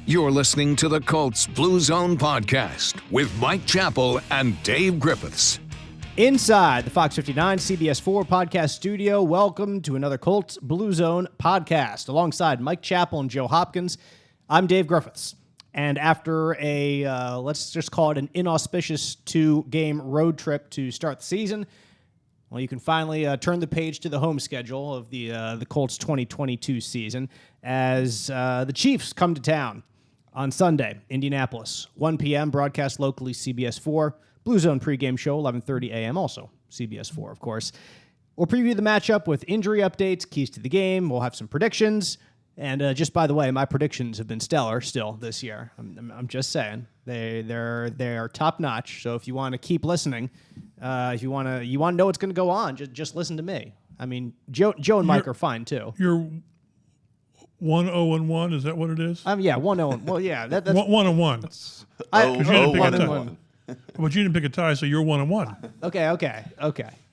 You're listening to the Colts Blue Zone podcast with Mike Chappell and Dave Griffiths. Inside the Fox 59 CBS 4 podcast studio, welcome to another Colts Blue Zone podcast. Alongside Mike Chappell and Joe Hopkins, I'm Dave Griffiths. And after a, let's just call it an inauspicious 2-game road trip to start the season, well, you can finally turn the page to the home schedule of the Colts 2022 season as the Chiefs come to town on Sunday, Indianapolis, 1 p.m., broadcast locally, CBS 4. Blue Zone pregame show, 11:30 a.m., also CBS 4, of course. We'll preview the matchup with injury updates, keys to the game. We'll have some predictions. And just by the way, my predictions have been stellar still this year. I'm just saying. They're top-notch. So if you want to keep listening, if you want to know what's going to go on, just listen to me. I mean, Joe and Mike are fine, too. You're 1-0-1, is that what it is? Yeah, 1-0. Well, yeah. That's 1-1. 1-1. But you didn't pick a tie, so you're 1-1. Okay.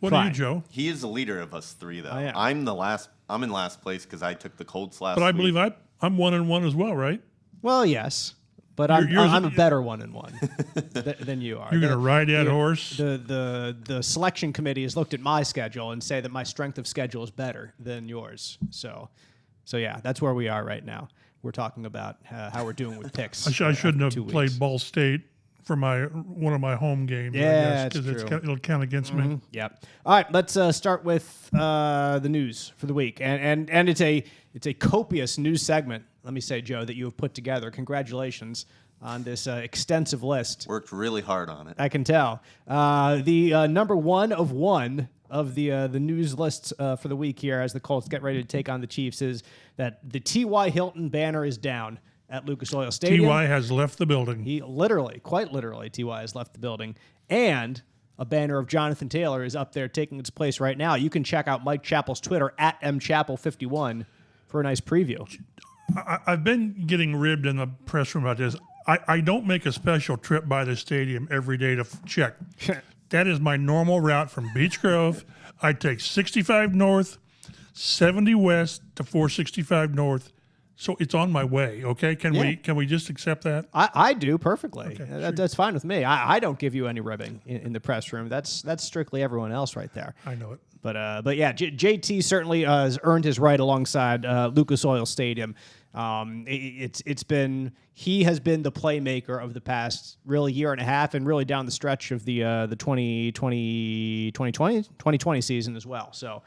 What Fine. are you, Joe? He is the leader of us three, though. Yeah. I'm in last place because I took the Colts last But I week. believe I'm 1-1 as well, right? Well, yes. But I'm a better 1-1 than you are. You're going to ride that horse? The selection committee has looked at my schedule and say that my strength of schedule is better than yours. So yeah, that's where we are right now. We're talking about how we're doing with picks. I shouldn't have 2 weeks. played Ball State for one of my home games. Yeah, because that's true. it'll count against me. Yeah. All right, let's start with the news for the week, and it's a copious news segment. Let me say, Joe, that you have put together. Congratulations on this extensive list. Worked really hard on it. I can tell. The number one of the news lists for the week here, as the Colts get ready to take on the Chiefs, is that the T.Y. Hilton banner is down at Lucas Oil Stadium. T.Y. has left the building. He quite literally, T.Y. has left the building. And a banner of Jonathan Taylor is up there taking its place right now. You can check out Mike Chappell's Twitter, at mchappell51, for a nice preview. I've been getting ribbed in the press room about this. I don't make a special trip by the stadium every day to check. That is my normal route from Beech Grove. I take 65 north, 70 west to 465 north. So it's on my way, okay? Can we just accept that? I do perfectly. Okay, That's fine with me. I don't give you any ribbing in the press room. That's strictly everyone else right there. I know it. But yeah, JT certainly has earned his right alongside Lucas Oil Stadium. He has been the playmaker of the past really year and a half, and really down the stretch of the 2020 season as well. So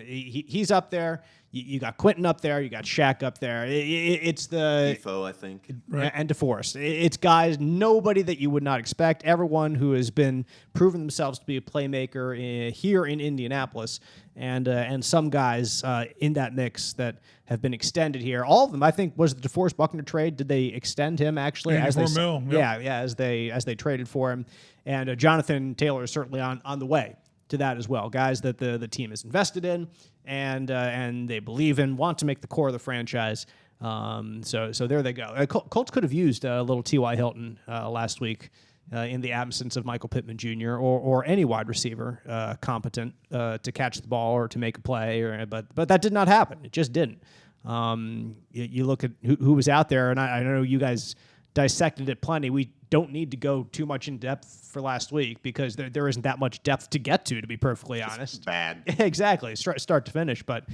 he's up there. You got Quentin up there. You got Shaq up there. It's the Defo, I think. Right. And DeForest. It's guys, nobody that you would not expect. Everyone who has been proven themselves to be a playmaker here in Indianapolis, and some guys in that mix that have been extended here. All of them, I think, was the DeForest Buckner trade. Did they extend him actually? $84 million. Yep. Yeah, as they traded for him. And Jonathan Taylor is certainly on the way to that as well. Guys that the team is invested in and they believe in, want to make the core of the franchise. So there they go. Colts could have used a little T.Y. Hilton last week in the absence of Michael Pittman Jr. or any wide receiver competent to catch the ball or to make a play. But that did not happen. It just didn't. You look at who was out there, and I know you guys dissected it plenty. We don't need to go too much in depth for last week because there isn't that much depth to get to be perfectly honest. It's bad. Exactly, start to finish. But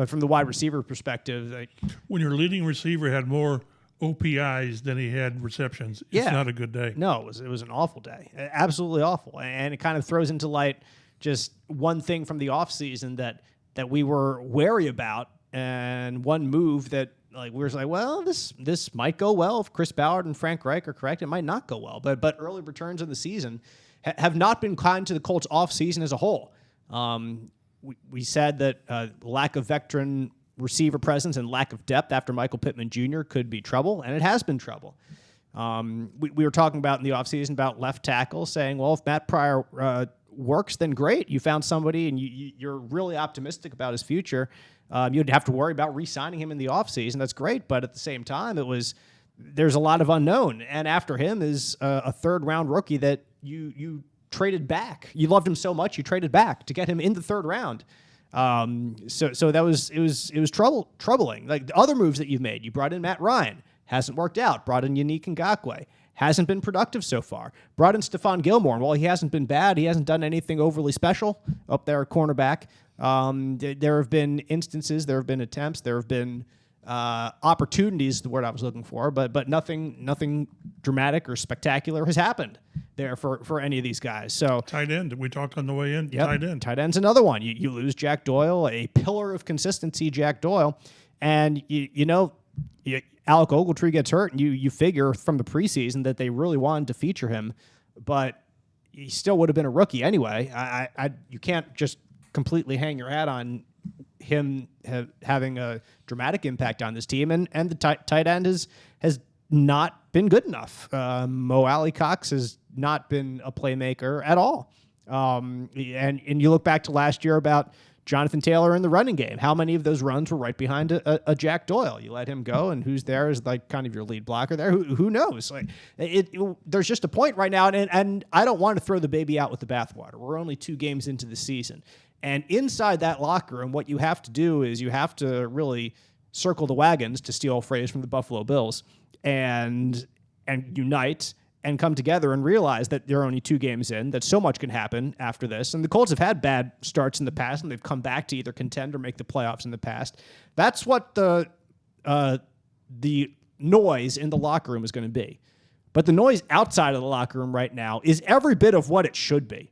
from the wide receiver perspective, When your leading receiver had more OPIs than he had receptions, it's not a good day. No, it was an awful day, absolutely awful, and it kind of throws into light just one thing from the offseason that we were wary about, and one move that. We were like, well, this might go well if Chris Ballard and Frank Reich are correct. It might not go well, but early returns in the season have not been kind to the Colts off season as a whole. We said that lack of veteran receiver presence and lack of depth after Michael Pittman Jr. could be trouble, and it has been trouble. We were talking about in the offseason about left tackle, saying, well, if Matt Pryor works, then great. You found somebody, and you're really optimistic about his future. You'd have to worry about re-signing him in the offseason. That's great, but at the same time, there's a lot of unknown. And after him is a third-round rookie that you traded back. You loved him so much, you traded back to get him in the third round. So that was troubling. Like the other moves that you've made, you brought in Matt Ryan. Hasn't worked out. Brought in Yannick Ngakoue. Hasn't been productive so far. Brought in Stephon Gilmore, and while he hasn't been bad, he hasn't done anything overly special up there at cornerback. There have been instances, there have been attempts, there have been opportunities, the word I was looking for, but nothing dramatic or spectacular has happened there for any of these guys. So tight end, we talked on the way in. Yep, tight end's another one. You lose Jack Doyle, a pillar of consistency, Jack Doyle, and Alec Ogletree gets hurt, and you figure from the preseason that they really wanted to feature him, but he still would have been a rookie anyway. You can't just completely hang your hat on him having a dramatic impact on this team, and the tight end has not been good enough. Mo Alley-Cox has not been a playmaker at all. And you look back to last year about Jonathan Taylor in the running game. How many of those runs were right behind a Jack Doyle? You let him go, and who's there is like kind of your lead blocker there? Who knows? Like there's just a point right now, and I don't want to throw the baby out with the bathwater. We're only 2 games into the season. And inside that locker room, what you have to do is you have to really circle the wagons, to steal a phrase from the Buffalo Bills, and unite and come together and realize that they're only 2 games in, that so much can happen after this. And the Colts have had bad starts in the past, and they've come back to either contend or make the playoffs in the past. That's what the noise in the locker room is going to be. But the noise outside of the locker room right now is every bit of what it should be,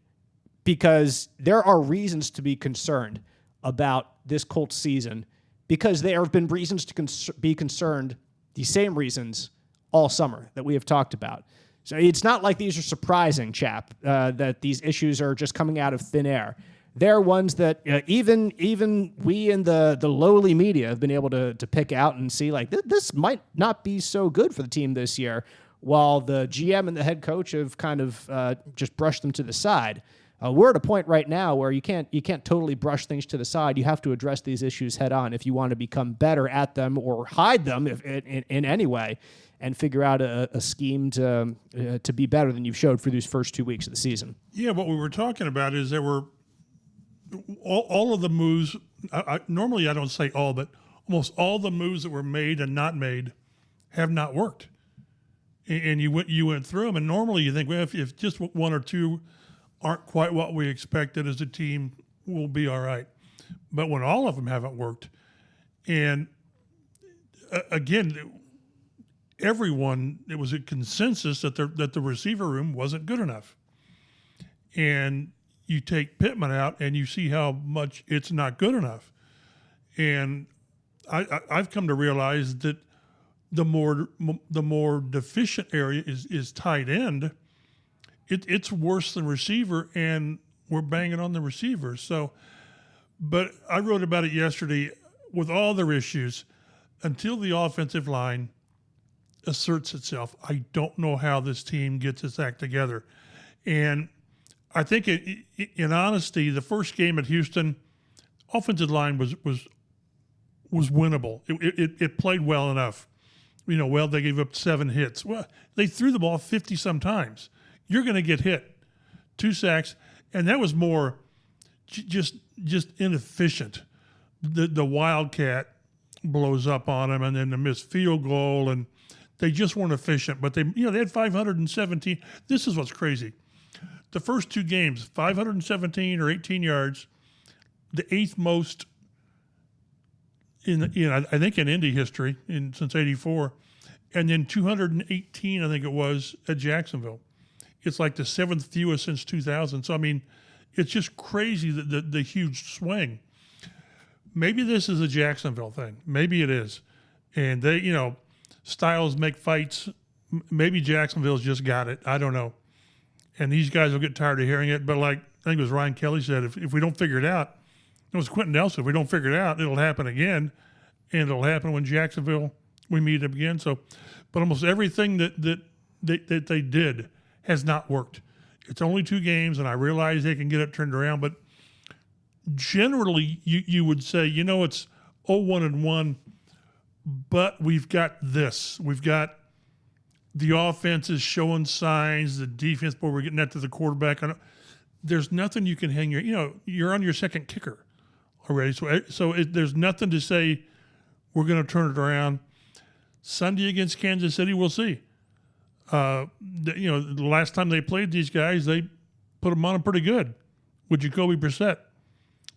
because there are reasons to be concerned about this Colts season, because there have been reasons to be concerned, the same reasons all summer that we have talked about. So it's not like these are surprising, Chap, that these issues are just coming out of thin air. They're ones that even we in the lowly media have been able to pick out and see, like, this might not be so good for the team this year, while the GM and the head coach have kind of just brushed them to the side. We're at a point right now where you can't totally brush things to the side. You have to address these issues head on if you want to become better at them, or hide them in any way, and figure out a scheme to be better than you've showed for these first 2 weeks of the season. Yeah, what we were talking about is there were all of the moves. Normally I don't say all, but almost all the moves that were made and not made have not worked. And you went through them, and normally you think, well, if just 1 or 2 aren't quite what we expected as a team, we'll be all right. But when all of them haven't worked, and again, it was a consensus that the receiver room wasn't good enough. And you take Pittman out, and you see how much it's not good enough. And I've come to realize that the more deficient area is tight end. It's worse than receiver, and we're banging on the receiver. So, but I wrote about it yesterday. With all their issues, until the offensive line asserts itself, I don't know how this team gets its act together. And I think, in honesty, the first game at Houston, offensive line was winnable. It played well enough. They gave up 7 hits. Well, they threw the ball 50-some times. You're going to get hit. 2 sacks, and that was more just inefficient. The Wildcat blows up on them, and then the missed field goal, and they just weren't efficient. But they had 517. This is what's crazy. The first 2 games, 517 or 18 yards, the 8th most I think in Indy history since '84, and then 218, I think it was, at Jacksonville. It's like the 7th fewest since 2000. So, I mean, it's just crazy, the huge swing. Maybe this is a Jacksonville thing. Maybe it is. And they, styles make fights. Maybe Jacksonville's just got it. I don't know. And these guys will get tired of hearing it. But like, I think it was Ryan Kelly said, if we don't figure it out, it was Quentin Nelson, if we don't figure it out, it'll happen again. And it'll happen when Jacksonville, we meet them again. So, but almost everything that they did has not worked. It's only 2 games, and I realize they can get it turned around, but generally you would say, it's 0-1-1, but we've got this. We've got the offense is showing signs, the defense, boy, we're getting that to the quarterback. There's nothing you can hang you're on your second kicker already. So there's nothing to say we're going to turn it around. Sunday against Kansas City, we'll see. The last time they played these guys, they put them on them pretty good with Jacoby Brissett.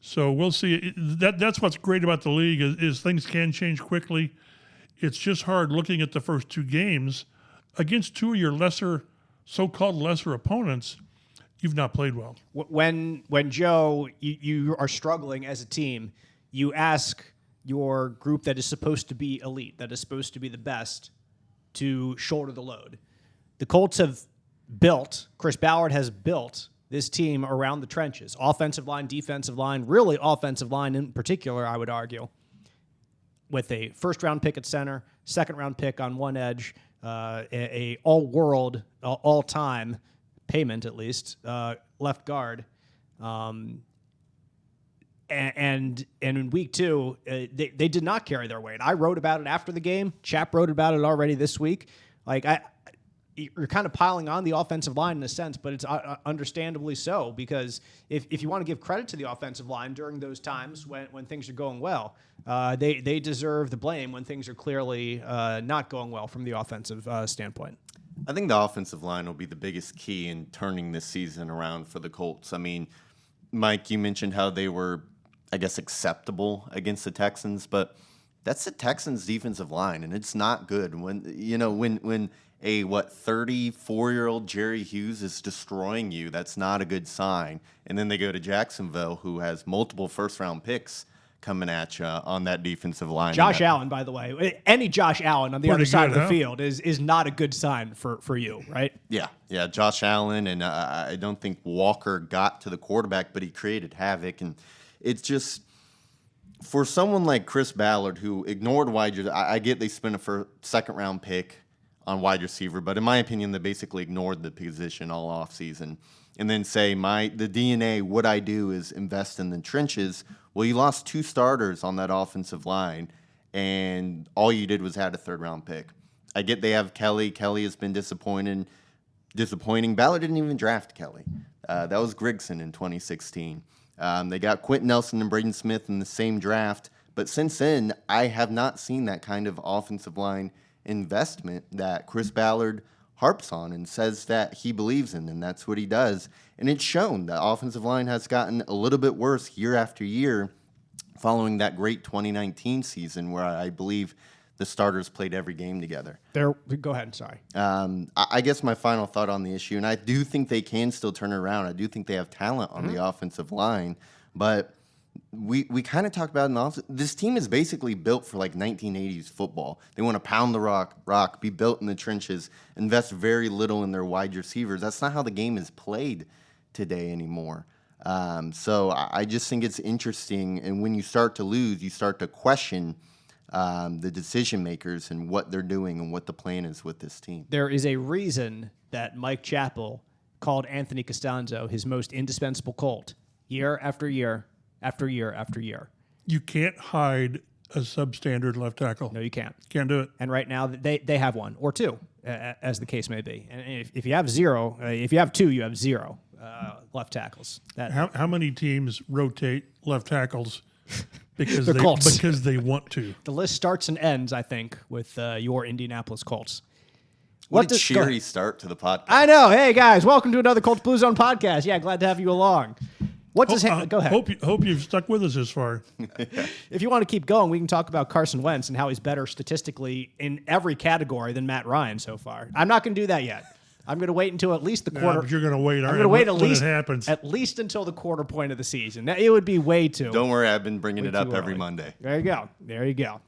So we'll see. That's what's great about the league is things can change quickly. It's just hard looking at the first two games against two of your so-called lesser opponents. You've not played well. When Joe, you are struggling as a team, you ask your group that is supposed to be elite, that is supposed to be the best, to shoulder the load. The Colts have built, Chris Ballard has built this team around the trenches. Offensive line, defensive line, really offensive line in particular, I would argue, with a first-round pick at center, second-round pick on one edge, a all-world, all-time payment at least, left guard. And in week two, they did not carry their weight. I wrote about it after the game. Chap wrote about it already this week. You're kind of piling on the offensive line in a sense, but it's understandably so, because if you want to give credit to the offensive line during those times when things are going well, they deserve the blame when things are clearly not going well from the offensive standpoint. I think the offensive line will be the biggest key in turning this season around for the Colts. I mean, Mike, you mentioned how they were, I guess, acceptable against the Texans, but that's the Texans' defensive line, and it's not good. When a 34-year-old Jerry Hughes is destroying you, that's not a good sign. And then they go to Jacksonville, who has multiple first-round picks coming at you on that defensive line. Josh Allen, by the way, any Josh Allen on the other side of the field is not a good sign for you, right? Yeah, Josh Allen, and I don't think Walker got to the quarterback, but he created havoc, and it's just for someone like Chris Ballard, who ignored I get they spent a second-round pick on wide receiver, but in my opinion, they basically ignored the position all offseason. And then say, the DNA, what I do is invest in the trenches. Well, you lost two starters on that offensive line, and all you did was add a third-round pick. I get they have Kelly. Kelly has been disappointing. Ballard didn't even draft Kelly. That was Grigson in 2016. They got Quentin Nelson and Braden Smith in the same draft, but since then, I have not seen that kind of offensive line investment that Chris Ballard harps on and says that he believes in, and that's what he does. And it's shown. The offensive line has gotten a little bit worse year after year following that great 2019 season where I believe the starters played every game together. Go ahead, sorry. I guess my final thought on the issue, and I do think they can still turn it around. I do think they have talent on the offensive line, but we kind of talked about it in the offseason. This team is basically built for 1980s football. They want to pound the rock, be built in the trenches, invest very little in their wide receivers. That's not how the game is played today anymore. So I just think it's interesting, and when you start to lose, you start to question the decision makers and what they're doing and what the plan is with this team. There is a reason that Mike Chappell called Anthony Costanzo his most indispensable Colt year after year after year after year. You can't hide a substandard left tackle. No, you can't. Can't do it. And right now they have one or two, as the case may be. And if you have zero, if you have two, you have zero left tackles. How many teams rotate left tackles because they want to? The list starts and ends, I think, with your Indianapolis Colts. What a cheery start to the podcast. I know. Hey, guys, welcome to another Colts Blue Zone podcast. Yeah, glad to have you along. Go ahead. Hope you've stuck with us this far. If you want to keep going, we can talk about Carson Wentz and how he's better statistically in every category than Matt Ryan so far. I'm not going to do that yet. I'm going to wait until at least the quarter. But you're going to wait. I'm going to wait at least until the quarter point of the season. Now, it would be way too. Don't worry, I've been bringing it up every Monday. There you go.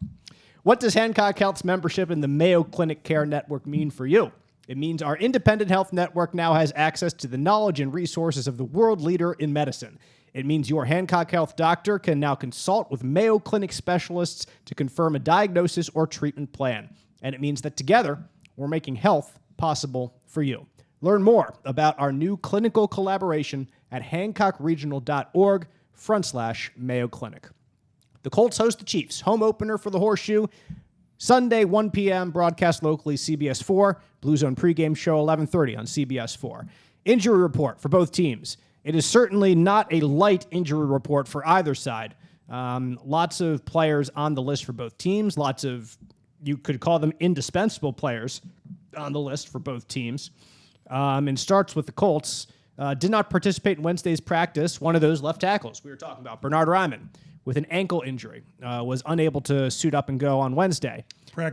What does Hancock Health's membership in the Mayo Clinic Care Network mean for you? It means our independent health network now has access to the knowledge and resources of the world leader in medicine. It means your Hancock Health doctor can now consult with Mayo Clinic specialists to confirm a diagnosis or treatment plan. And it means that together, we're making health possible for you. Learn more about our new clinical collaboration at hancockregional.org/Mayo Clinic. The Colts host the Chiefs, home opener for the Horseshoe, Sunday, 1 p.m., broadcast locally, CBS 4, Blue Zone pregame show, 11:30 on CBS 4. Injury report for both teams. It is certainly not a light injury report for either side. Lots of players on the list for both teams, lots of you could call them indispensable players on the list for both teams. And starts with the Colts. Did not participate in Wednesday's practice. One of those left tackles we were talking about, Bernard Ryman, with an ankle injury, was unable to suit up and go on Wednesday.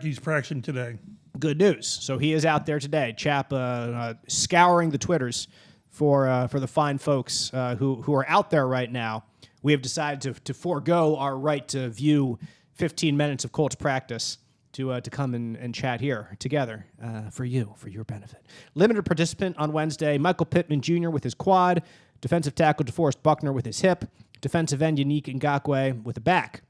He's practicing today. Good news. So he is out there today. Chap scouring the Twitters for the fine folks who are out there right now. We have decided to forego our right to view 15 minutes of Colts practice to come and chat here together for your benefit. Limited participant on Wednesday, Michael Pittman Jr. with his quad, defensive tackle DeForest Buckner with his hip, defensive end Yannick Ngakoue with a back.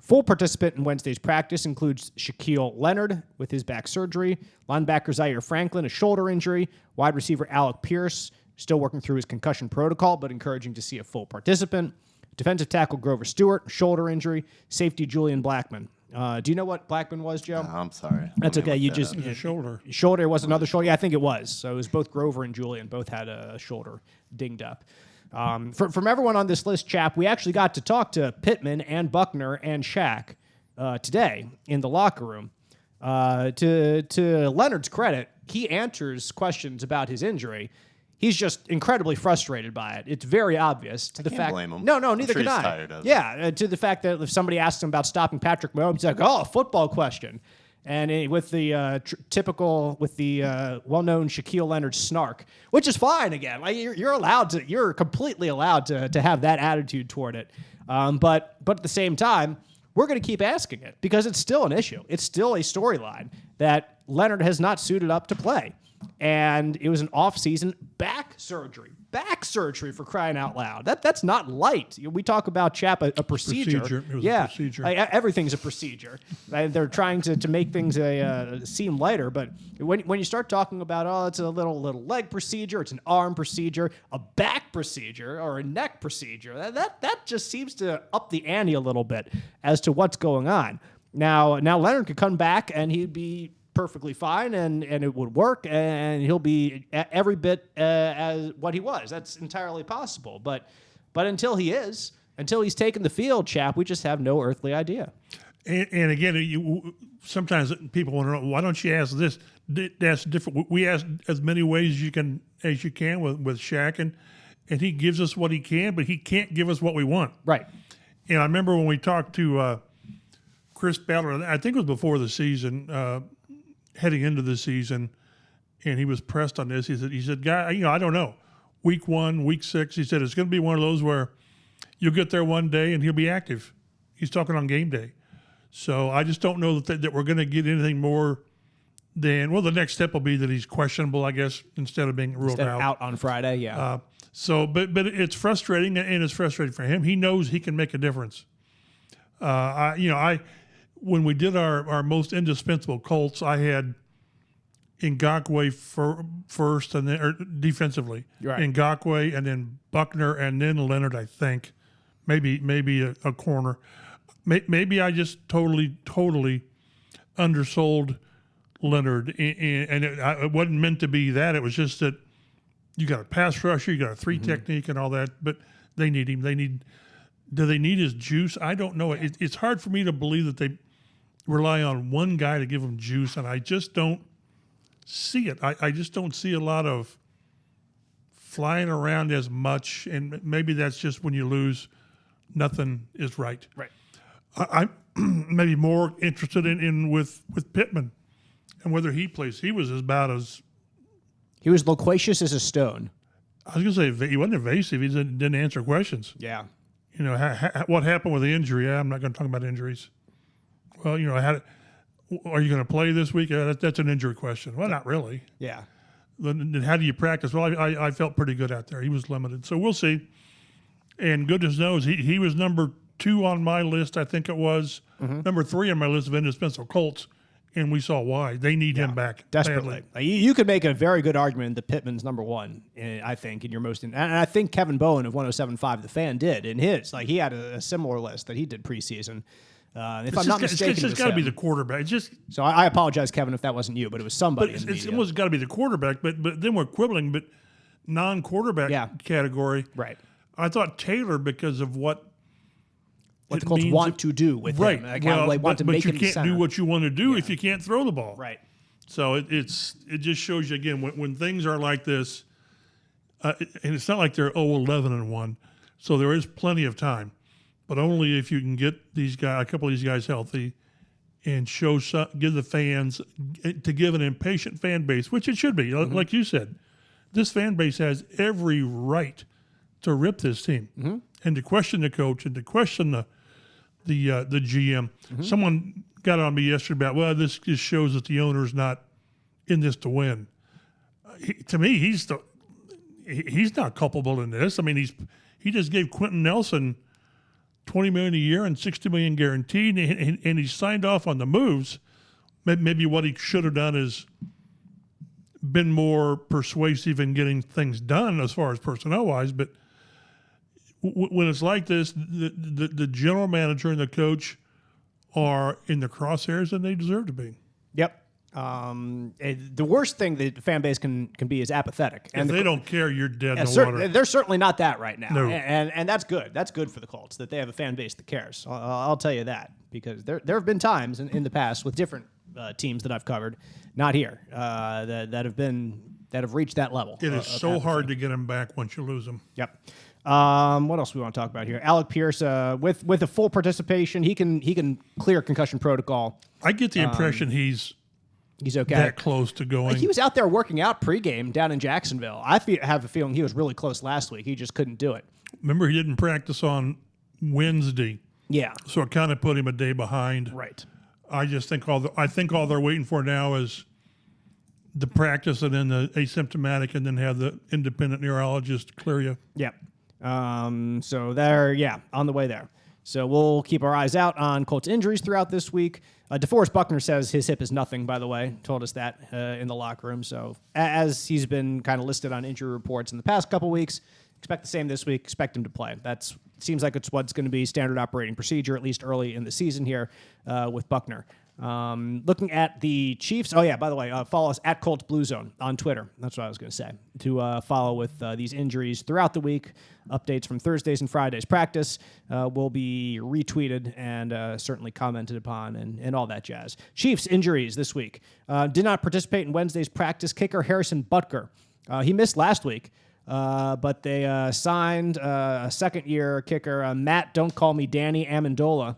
Full participant in Wednesday's practice includes Shaquille Leonard with his back surgery, linebacker Zaire Franklin, a shoulder injury, wide receiver Alec Pierce, still working through his concussion protocol, but encouraging to see a full participant, defensive tackle Grover Stewart, shoulder injury, safety Julian Blackman. Do you know what Blackman was, Joe? I'm sorry. That's okay. You just shoulder. Shoulder was another shoulder. Yeah, I think it was. So it was both Grover and Julian both had a shoulder dinged up. From everyone on this list, Chap, we actually got to talk to Pittman and Buckner and Shaq today in the locker room. To Leonard's credit, he answers questions about his injury. He's just incredibly frustrated by it. It's very obvious. To the Can't fact, blame him. No, neither I'm sure can I. he's tired of it. Yeah, to the fact that if somebody asks him about stopping Patrick Mahomes, he's like, "Oh, a football question," and with the typical, with the well-known Shaquille Leonard snark, which is fine. Again, like you're completely allowed to have that attitude toward it. But at the same time, we're going to keep asking it because it's still an issue. It's still a storyline that Leonard has not suited up to play. And it was an off-season back surgery for crying out loud. That's not light. We talk about, Chap, a procedure. It was a procedure. Everything's a procedure. They're trying to make things seem lighter, but when you start talking about, it's a little leg procedure, it's an arm procedure, a back procedure, or a neck procedure, that just seems to up the ante a little bit as to what's going on. Now Leonard could come back and he'd be perfectly fine, and it would work, and he'll be every bit as what he was. That's entirely possible. But until he's taken the field, Chap, we just have no earthly idea. And again, sometimes people want to know, why don't you ask this? That's different. We ask as many ways as you can with Shaq, and he gives us what he can, but he can't give us what we want. Right. And I remember when we talked to Chris Ballard, I think it was before the season, heading into the season, and he was pressed on this. He said, "Guy, I don't know. Week 1, week 6," he said, "it's going to be one of those where you'll get there one day and he'll be active." He's talking on game day. So I just don't know that we're going to get anything more than, well, the next step will be that he's questionable, I guess, instead of being ruled Out on Friday, yeah. But it's frustrating, and it's frustrating for him. He knows he can make a difference. When we did our most indispensable Colts, I had Ngakoue first, and then or defensively, right. Ngakoue, and then Buckner, and then Leonard. I think maybe a corner. Maybe I just totally undersold Leonard, and it wasn't meant to be that. It was just that you got a pass rusher, you got a 3 technique, and all that. But they need him. Do they need his juice? I don't know. It's hard for me to believe that they rely on one guy to give them juice, and I just don't see it. I just don't see a lot of flying around as much, and maybe that's just when you lose, nothing is right. Right. I'm maybe more interested in with Pittman and whether he plays. He was about as... He was loquacious as a stone. I was going to say he wasn't evasive. He didn't answer questions. Yeah. What happened with the injury? I'm not going to talk about injuries. Well, are you going to play this week? That's an injury question. Well, not really. Yeah. Then how do you practice? Well, I felt pretty good out there. He was limited. So we'll see. And goodness knows, he was number 2 on my list, I think it was. Mm-hmm. Number 3 on my list of indispensable Colts. And we saw why. They need him back desperately. badly. You could make a very good argument that Pittman's number 1, I think, in your most... And I think Kevin Bowen of 107.5 The Fan did in his. Like, he had a similar list that he did preseason. If I'm not mistaken, it's got to be the quarterback. So I apologize, Kevin, if that wasn't you, but it was somebody. But it's almost got to be the quarterback. But then we're quibbling. But non-quarterback category. Right. I thought Taylor, because of what what the Colts want to do with right. him. Like how they want to make him but you can't center. do what you want to do if you can't throw the ball. Right. So it just shows you again when things are like this, and it's not like they're 0-11-1, so there is plenty of time, but only if you can get a couple of these guys healthy, and give the fans to give an impatient fan base, which it should be, like you said, this fan base has every right to rip this team and to question the coach and to question the GM. Someone got on me yesterday about, well, this just shows that the owner's not in this to win. To me, he's not culpable in this. I mean, he just gave Quentin Nelson $20 million a year and $60 million guaranteed, and he signed off on the moves. Maybe what he should have done is been more persuasive in getting things done as far as personnel wise. But when it's like this, the general manager and the coach are in the crosshairs, and they deserve to be. Yep. The worst thing the fan base can be is apathetic. And if they don't care, you're dead in the water. They're certainly not that right now. No. And that's good. That's good for the Colts that they have a fan base that cares. I'll tell you that, because there have been times in the past with different teams that I've covered, not here, that have reached that level. It is so hard to get them back once you lose them. Yep. What else do we want to talk about here? Alec Pierce, with a full participation, he can clear concussion protocol. I get the impression he's okay. that close to going. He was out there working out pregame down in Jacksonville. I have a feeling he was really close last week. He just couldn't do it. Remember, he didn't practice on Wednesday. Yeah. So it kind of put him a day behind. Right. I just think all they're waiting for now is the practice and then the asymptomatic, and then have the independent neurologist clear you. Yep. So they're on the way there. So we'll keep our eyes out on Colts injuries throughout this week. DeForest Buckner says his hip is nothing, by the way. Told us that in the locker room. So as he's been kind of listed on injury reports in the past couple weeks, expect the same this week. Expect him to play. Seems like it's what's going to be standard operating procedure, at least early in the season here with Buckner. Looking at the Chiefs. Oh, yeah, by the way, follow us at Colts Blue Zone on Twitter. That's what I was going to say. To follow with these injuries throughout the week. Updates from Thursdays and Fridays practice will be retweeted and certainly commented upon and all that jazz. Chiefs injuries this week. Did not participate in Wednesday's practice. Kicker Harrison Butker. He missed last week. But they signed a second-year kicker, Matt Don't Call Me Danny Amendola,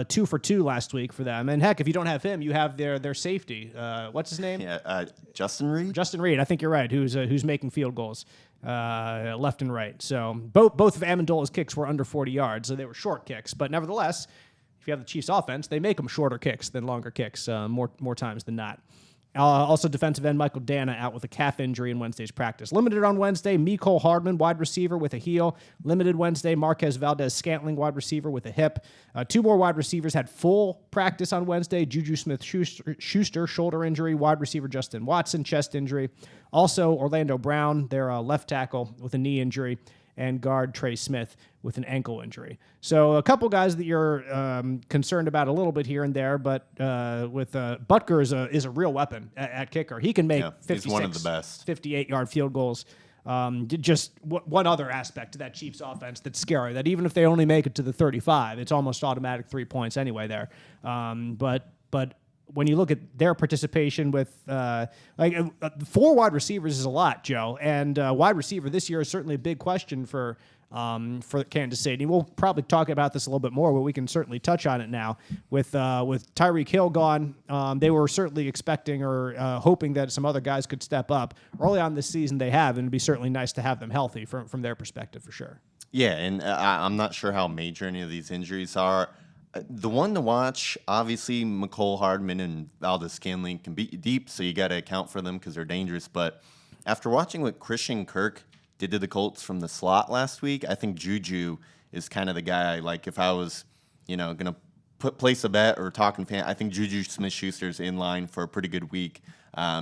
2 for 2 last week for them. And heck, if you don't have him, you have their safety. What's his name? Yeah, Justin Reed. Justin Reed, I think you're right. Who's making field goals left and right. So both of Amendola's kicks were under 40 yards, so they were short kicks. But nevertheless, if you have the Chiefs' offense, they make them shorter kicks than longer kicks more times than not. Also, defensive end Michael Dana out with a calf injury in Wednesday's practice. Limited on Wednesday, Mecole Hardman, wide receiver with a heel. Limited Wednesday, Marquez Valdez-Scantling, wide receiver with a hip. 2 more wide receivers had full practice on Wednesday. Juju Smith-Schuster, shoulder injury. Wide receiver Justin Watson, chest injury. Also, Orlando Brown, their left tackle with a knee injury. And guard Trey Smith with an ankle injury. So a couple guys that you're concerned about a little bit here and there, but with Butker is a real weapon at kicker. He can make 56, he's one of the best 58-yard field goals. Just one other aspect to that Chiefs offense that's scary, that even if they only make it to the 35, it's almost automatic 3 points anyway there. But when you look at their participation with 4 wide receivers is a lot, Joe, and wide receiver this year is certainly a big question for Kansas City. We'll probably talk about this a little bit more, but we can certainly touch on it now. With Tyreek Hill gone, they were certainly expecting or hoping that some other guys could step up. Early on this season they have, and it'd be certainly nice to have them healthy from their perspective for sure. Yeah, and I'm not sure how major any of these injuries are. The one to watch, obviously, Mecole Hardman and Valdez-Scantling can beat you deep, so you got to account for them because they're dangerous. But after watching what Christian Kirk did to the Colts from the slot last week, I think Juju is kind of the guy. Like if I was, going to place a bet or talking fan, I think Juju Smith-Schuster's in line for a pretty good week.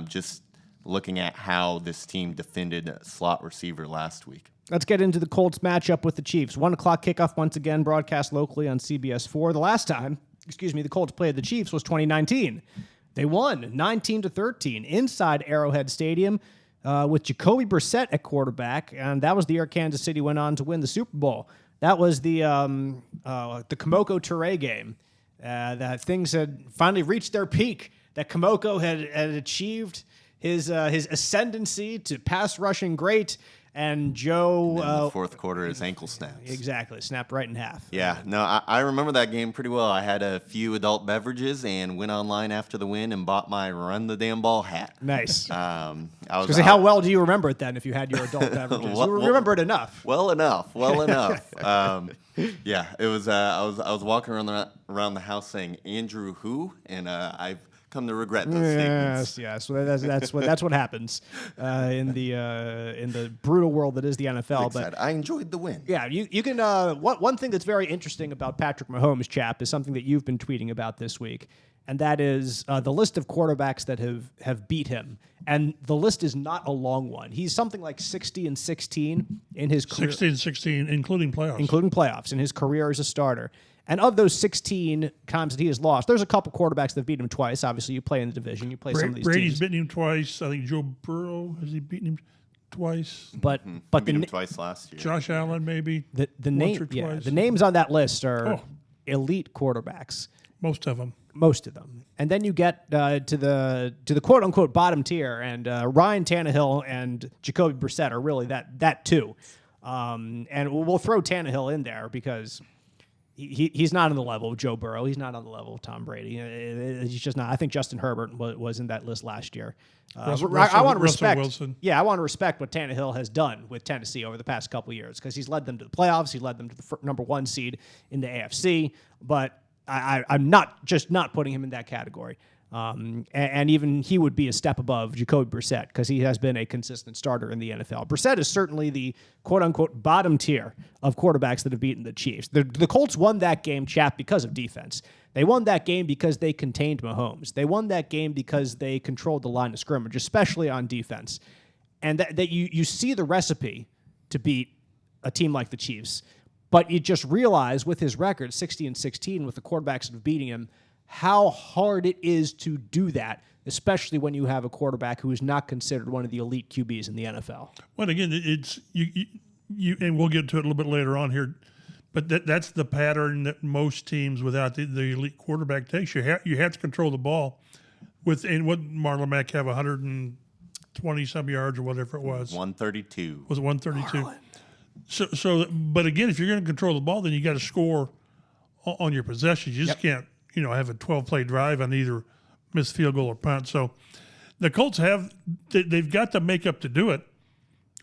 Just looking at how this team defended slot receiver last week. Let's get into the Colts matchup with the Chiefs. 1 o'clock kickoff once again, broadcast locally on CBS 4. The last time, the Colts played the Chiefs was 2019. They won 19-13 inside Arrowhead Stadium with Jacoby Brissett at quarterback, and that was the year Kansas City went on to win the Super Bowl. That was the Komoko Toure game. That things had finally reached their peak. That Komoko had achieved his ascendancy to pass rushing great. And Joe... in the fourth quarter, his ankle snaps. Exactly. Snapped right in half. Yeah. No, I remember that game pretty well. I had a few adult beverages and went online after the win and bought my Run the Damn Ball hat. Nice. I was Because how well do you remember it then if you had your adult beverages? You remember it enough. Well enough. Yeah, it was. I was walking around the house saying Andrew who, and I've come to regret those statements. Yes. Well, that's what happens in the brutal world that is the NFL. But I enjoyed the win. yeah, you can. One thing that's very interesting about Patrick Mahomes, Chap, is something that you've been tweeting about this week, and that is the list of quarterbacks that have beat him. And the list is not a long one. He's something like 60-16 in his career. 16, including playoffs. Including playoffs in his career as a starter. And of those 16 times that he has lost, there's a couple quarterbacks that have beaten him twice. Obviously, you play in the division. You play some of these Brady's teams. beaten him twice. I think Joe Burrow, has he beaten him twice? But Beat him twice last year. Josh Allen, maybe. the once or twice. the names on that list are elite quarterbacks. Most of them. And then you get to the quote unquote bottom tier, and Ryan Tannehill and Jacoby Brissett are really that too. And we'll throw Tannehill in there because he's not on the level of Joe Burrow. He's not on the level of Tom Brady. He's just not. I think Justin Herbert was in that list last year. I want to respect. Wilson. Yeah, I want to respect what Tannehill has done with Tennessee over the past couple of years because he's led them to the playoffs. He led them to the number 1 seed in the AFC. But I'm not putting him in that category. And even he would be a step above Jacoby Brissett because he has been a consistent starter in the NFL. Brissett is certainly the quote-unquote bottom tier of quarterbacks that have beaten the Chiefs. The Colts won that game, Chap, because of defense. They won that game because they contained Mahomes. They won that game because they controlled the line of scrimmage, especially on defense. And that you see the recipe to beat a team like the Chiefs. But you just realize with his record, 60-16, with the quarterbacks that have beating him, how hard it is to do that, especially when you have a quarterback who is not considered one of the elite QBs in the NFL. Well, again, it's you, and we'll get to it a little bit later on here, but that's the pattern that most teams without the elite quarterback takes. You have to control the ball. And what Marlon Mack have 120 some yards or whatever it was. 132. Was it 132? So, but again, if you're going to control the ball, then you got to score on your possessions. You just can't, have a 12-play drive on either missed field goal or punt. So, the Colts they've got the makeup to do it.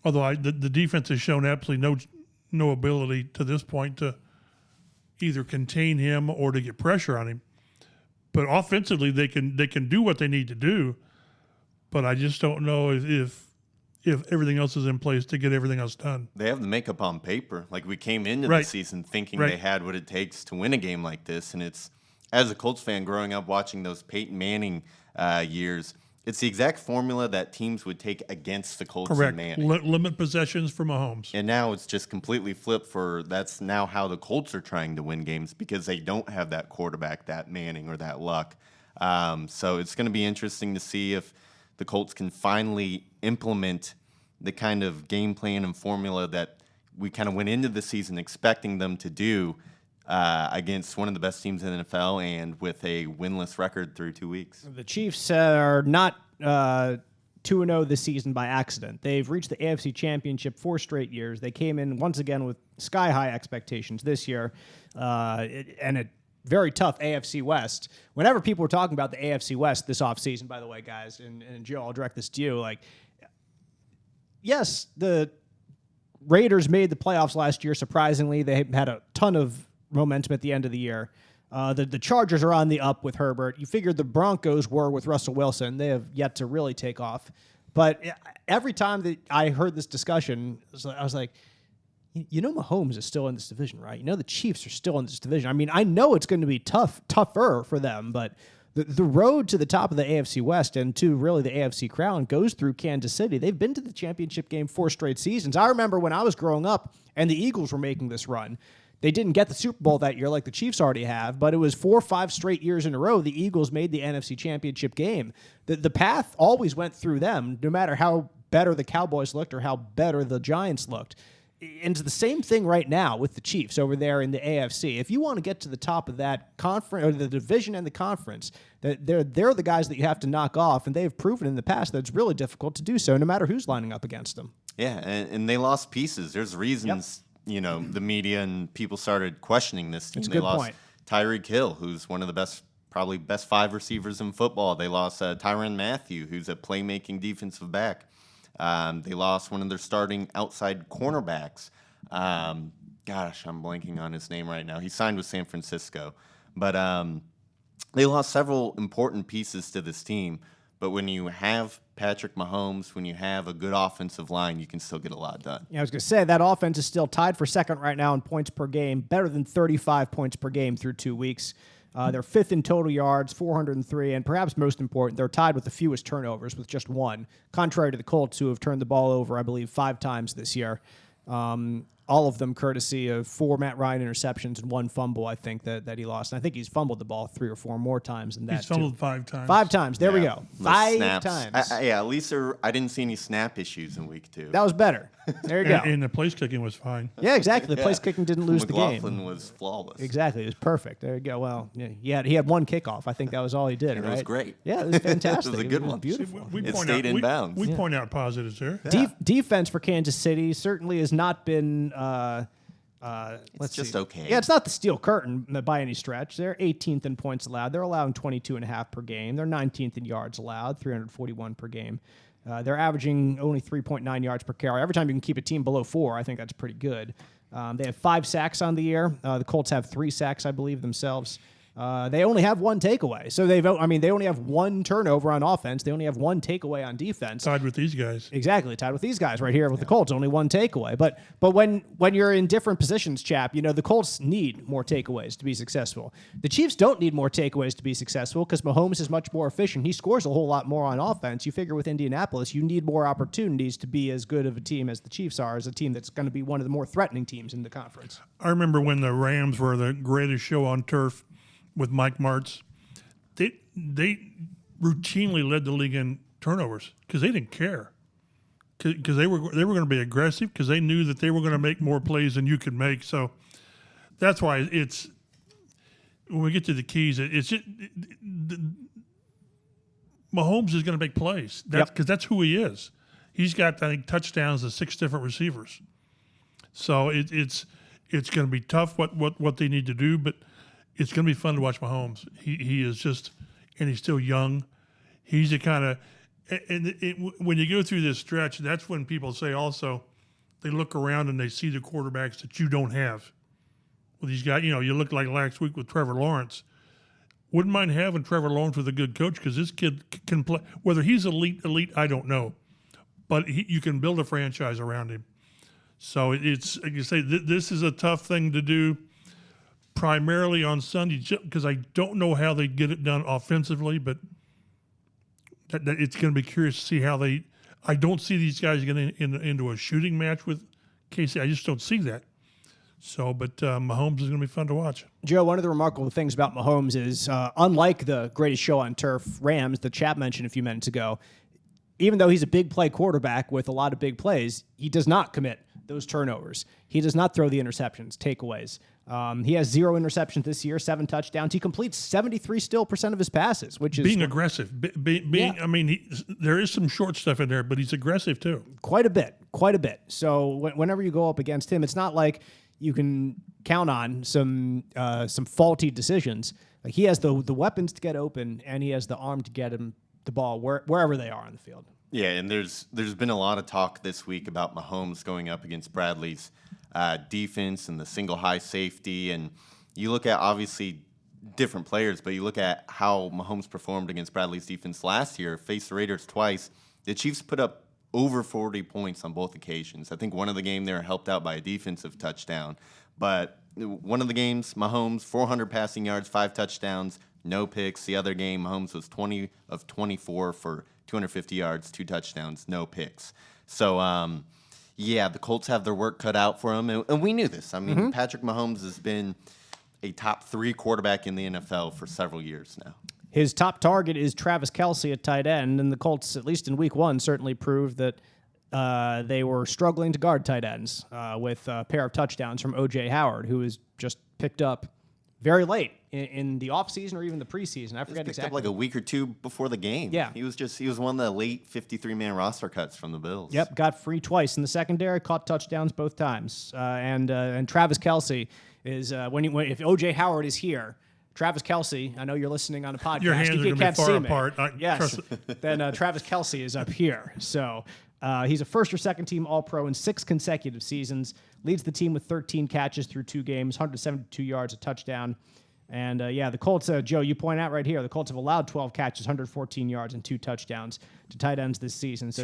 Although the defense has shown absolutely no ability to this point to either contain him or to get pressure on him. But offensively, they can do what they need to do. But I just don't know if everything else is in place to get everything else done. They have the makeup on paper. Like, we came into the season thinking they had what it takes to win a game like this. And it's, as a Colts fan growing up watching those Peyton Manning years, it's the exact formula that teams would take against the Colts and Manning. Limit possessions for Mahomes. And now it's just completely flipped that's now how the Colts are trying to win games because they don't have that quarterback, that Manning or that Luck. So it's going to be interesting to see if the Colts can finally implement the kind of game plan and formula that we kind of went into the season expecting them to do against one of the best teams in the NFL and with a winless record through 2 weeks. The Chiefs are not 2-0 this season by accident. They've reached the AFC Championship 4 straight years. They came in once again with sky-high expectations this year and a very tough AFC West. Whenever people were talking about the AFC West this offseason, by the way, guys, and Joe, I'll direct this to you, yes, the Raiders made the playoffs last year, surprisingly. They had a ton of momentum at the end of the year. The Chargers are on the up with Herbert. You figured the Broncos were with Russell Wilson. They have yet to really take off. But every time that I heard this discussion, I was like, Mahomes is still in this division, right? The Chiefs are still in this division. I mean, I know it's going to be tougher for them, but the road to the top of the AFC West and to really the AFC crown goes through Kansas City. They've been to the championship game 4 straight seasons. I remember when I was growing up and the Eagles were making this run. They didn't get the Super Bowl that year like the Chiefs already have, but it was 4 or 5 straight years in a row the Eagles made the NFC Championship game. The path always went through them, no matter how better the Cowboys looked or how better the Giants looked. it's the same thing right now with the Chiefs over there in the AFC. If you want to get to the top of that conference or the division and the conference, they're the guys that you have to knock off, and they've proven in the past that it's really difficult to do so, no matter who's lining up against them. Yeah, and they lost pieces. There's reasons, the media and people started questioning this team. That's a they good lost point. Tyreek Hill, who's one of the probably best 5 receivers in football. They lost Tyrann Mathieu, who's a playmaking defensive back. They lost one of their starting outside cornerbacks. Gosh, I'm blanking on his name right now. He signed with San Francisco. But they lost several important pieces to this team. But when you have Patrick Mahomes, when you have a good offensive line, you can still get a lot done. Yeah, I was going to say, that offense is still tied for second right now in points per game, better than 35 points per game through 2 weeks. They're fifth in total yards, 403, and perhaps most important, they're tied with the fewest turnovers with just 1, contrary to the Colts, who have turned the ball over, I believe, 5 times this year. All of them courtesy of 4 Matt Ryan interceptions and 1 fumble, I think, that he lost. And I think he's fumbled the ball 3 or 4 more times than that. He's fumbled 5 times. 5 times. There we go. Those 5 snaps. times. At least I didn't see any snap issues in week 2. That was better. There you go. And the place kicking was fine. Yeah, exactly. The place kicking didn't lose the game. McLaughlin was flawless. Exactly. It was perfect. There you go. Well, yeah, he had 1 kickoff. I think that was all he did, And right? it was great. Yeah, it was fantastic. It was a good one. Beautiful. It stayed in bounds. We point out positives there. Defense for Kansas City certainly has not been It's just okay. Yeah, it's not the steel curtain by any stretch. They're 18th in points allowed. They're allowing 22.5 per game. They're 19th in yards allowed, 341 per game. They're averaging only 3.9 yards per carry. Every time you can keep a team below 4, I think that's pretty good. They have 5 sacks on the year. The Colts have 3 sacks, I believe, themselves. They only have 1 takeaway. So they only have 1 turnover on offense. They only have 1 takeaway on defense. Tied with these guys. Exactly, tied with these guys right here with the Colts. Only 1 takeaway. But when you're in different positions, Chap, the Colts need more takeaways to be successful. The Chiefs don't need more takeaways to be successful because Mahomes is much more efficient. He scores a whole lot more on offense. You figure with Indianapolis, you need more opportunities to be as good of a team as the Chiefs are, as a team that's going to be one of the more threatening teams in the conference. I remember when the Rams were the greatest show on turf with Mike Martz. They routinely led the league in turnovers because they didn't care. Because they were going to be aggressive because they knew that they were going to make more plays than you could make. So that's why it's when we get to the keys, it's just Mahomes is going to make plays. Because that's who he is. He's got, I think, touchdowns to 6 different receivers. So it's going to be tough what they need to do, but it's going to be fun to watch Mahomes. He is just, and he's still young. He's the kind of, when you go through this stretch, that's when people say also, they look around and they see the quarterbacks that you don't have. Well, these guys, you look like last week with Trevor Lawrence. Wouldn't mind having Trevor Lawrence with a good coach because this kid can play. Whether he's elite, I don't know. But you can build a franchise around him. So it's, like you say, this is a tough thing to do. Primarily on Sunday, because I don't know how they get it done offensively, but it's going to be curious to see how they. I don't see these guys getting into a shooting match with KC. I just don't see that. So, but Mahomes is going to be fun to watch. Joe, one of the remarkable things about Mahomes is, unlike the greatest show on turf, Rams, that Chap mentioned a few minutes ago, even though he's a big play quarterback with a lot of big plays, he does not commit those turnovers. He does not throw the interceptions, takeaways. He has 0 interceptions this year, 7 touchdowns. He completes 73% of his passes, which is being aggressive. I mean, there is some short stuff in there, but he's aggressive too. Quite a bit. So whenever you go up against him, it's not like you can count on some faulty decisions. Like he has the weapons to get open, and he has the arm to get him the ball wherever they are on the field. Yeah, and there's been a lot of talk this week about Mahomes going up against Bradley's defense and the single high safety. And you look at, obviously, different players, but you look at how Mahomes performed against Bradley's defense last year, faced the Raiders twice. The Chiefs put up over 40 points on both occasions. I think one of the game they were helped out by a defensive touchdown. But one of the games, Mahomes, 400 passing yards, 5 touchdowns, no picks. The other game, Mahomes was 20 of 24 for 250 yards, 2 touchdowns, no picks. So, the Colts have their work cut out for them, and we knew this. I mean, Patrick Mahomes has been a top 3 quarterback in the NFL for several years now. His top target is Travis Kelce at tight end, and the Colts, at least in week 1, certainly proved that they were struggling to guard tight ends with a pair of touchdowns from O.J. Howard, who was just picked up very late in the offseason or even the preseason. I forget picked exactly. up like a week or two before the game. Yeah. He was one of the late 53-man roster cuts from the Bills. Yep, got free twice in the secondary, caught touchdowns both times. And Travis Kelce is if O.J. Howard is here, Travis Kelce, I know you're listening on a podcast. Your hands are going to be far apart. Yes. Then Travis Kelce is up here. So he's a first or second team All-Pro in 6 consecutive seasons. Leads the team with 13 catches through 2 games, 172 yards, a touchdown. And, the Colts, Joe, you point out right here, the Colts have allowed 12 catches, 114 yards, and 2 touchdowns to tight ends this season. So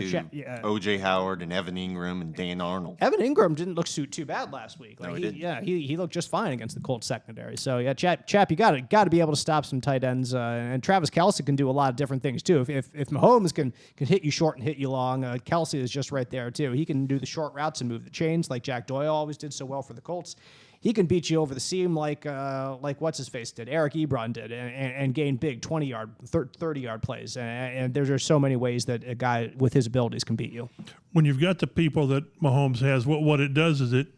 O.J. Howard and Evan Ingram and Dan Arnold. Evan Ingram didn't look too bad last week. No, he didn't. He looked just fine against the Colts secondary. So, Chap, you got to be able to stop some tight ends. And Travis Kelce can do a lot of different things, too. If Mahomes can hit you short and hit you long, Kelce is just right there, too. He can do the short routes and move the chains like Jack Doyle always did so well for the Colts. He can beat you over the seam like what's his face did, Eric Ebron did, and gain big 20-yard, 30-yard plays. And there's just so many ways that a guy with his abilities can beat you. When you've got the people that Mahomes has, what it does is it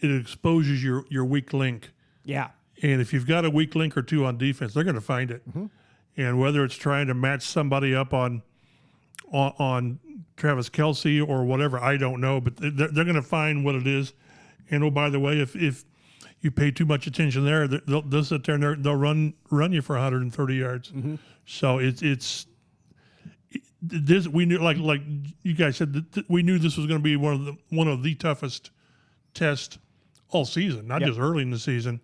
exposes your weak link. Yeah. And if you've got a weak link or two on defense, they're going to find it. Mm-hmm. And whether it's trying to match somebody up on Travis Kelce or whatever, I don't know, but they're going to find what it is. And oh, by the way, if you pay too much attention there, they'll sit there and they'll run you for 130 yards. Mm-hmm. So it's this. We knew, like you guys said, we knew this was going to be one of the toughest tests all season, not just early in the season.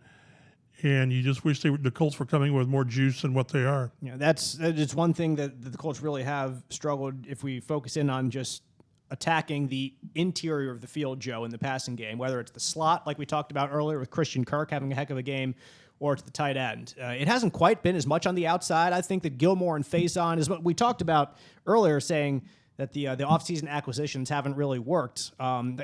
And you just wish the Colts were coming with more juice than what they are. Yeah, that's one thing that the Colts really have struggled. If we focus in on just attacking the interior of the field, Joe, in the passing game, whether it's the slot, like we talked about earlier with Christian Kirk having a heck of a game, or it's the tight end. It hasn't quite been as much on the outside. I think that Gilmore and Faison is what we talked about earlier, saying that the offseason acquisitions haven't really worked. I'm